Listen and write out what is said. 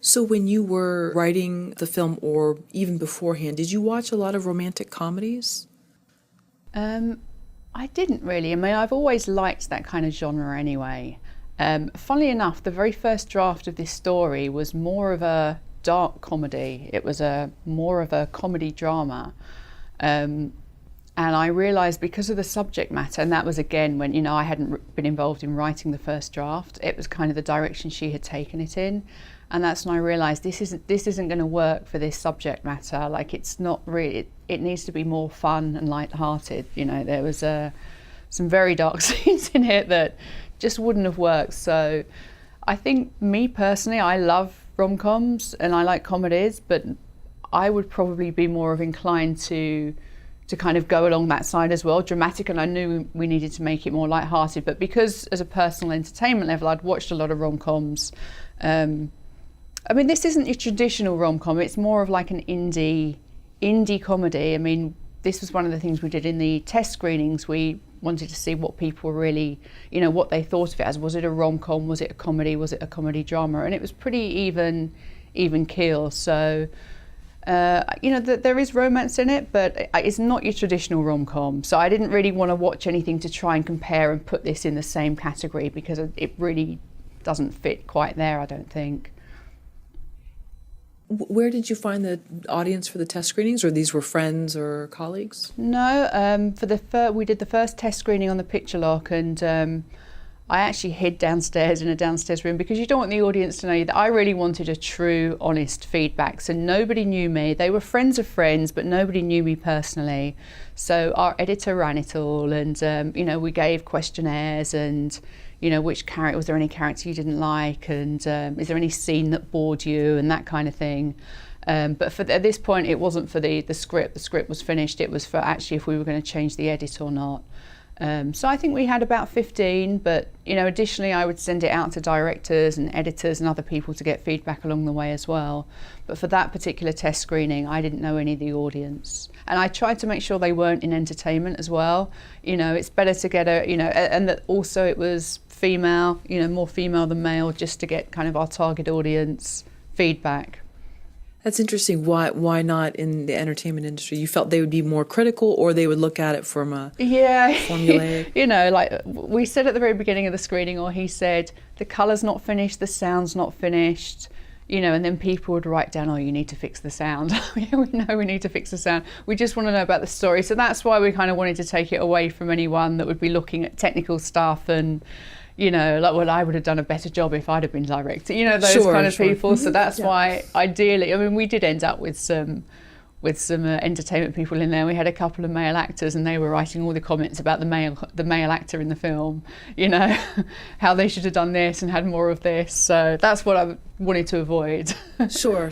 So when you were writing the film or even beforehand, did you watch a lot of romantic comedies? I didn't really. I mean, I've always liked that kind of genre anyway. Funnily enough, the very first draft of this story was more of a dark comedy. It was more of a comedy drama. And I realised because of the subject matter, and that was again when, I hadn't been involved in writing the first draft, it was kind of the direction she had taken it in. And that's when I realised this isn't going to work for this subject matter. Like, it's not really, it needs to be more fun and light-hearted. There was some very dark scenes in it that just wouldn't have worked. So I think, me personally, I love rom-coms and I like comedies, but I would probably be more of inclined to kind of go along that side as well, dramatic, and I knew we needed to make it more light-hearted. But because as a personal entertainment level, I'd watched a lot of rom-coms. I mean, this isn't a traditional rom-com, it's more of like an indie comedy. I mean, this was one of the things we did in the test screenings. We wanted to see what people really, what they thought of it as. Was it a rom-com? Was it a comedy? Was it a comedy drama? And it was pretty even keel. So, there is romance in it, but it's not your traditional rom-com. So I didn't really want to watch anything to try and compare and put this in the same category, because it really doesn't fit quite there, I don't think. Where did you find the audience for the test screenings, or these were friends or colleagues? No, we did the first test screening on the Picture Lock, and I actually hid downstairs in a downstairs room, because you don't want the audience to know that I really wanted a true, honest feedback. So nobody knew me. They were friends of friends, but nobody knew me personally. So our editor ran it all, and we gave questionnaires, and which character, was there any character you didn't like, and is there any scene that bored you, and that kind of thing. But at this point, it wasn't for the script. The script was finished. It was for actually if we were going to change the edit or not. So I think we had about 15, but additionally I would send it out to directors and editors and other people to get feedback along the way as well. But for that particular test screening, I didn't know any of the audience, and I tried to make sure they weren't in entertainment as well. It's better to get and that also it was female, more female than male, just to get kind of our target audience feedback. That's interesting. Why not in the entertainment industry? You felt they would be more critical, or they would look at it from a formulaic? Like we said at the very beginning of the screening, or he said, the colour's not finished, the sound's not finished, and then people would write down, oh, you need to fix the sound. Yeah, we know we need to fix the sound. We just want to know about the story. So that's why we kind of wanted to take it away from anyone that would be looking at technical stuff and, I would have done a better job if I'd have been director, those kind of people. Mm-hmm. So that's why, ideally, I mean, we did end up with some entertainment people in there. We had a couple of male actors, and they were writing all the comments about the male actor in the film, how they should have done this and had more of this. So that's what I wanted to avoid. Sure.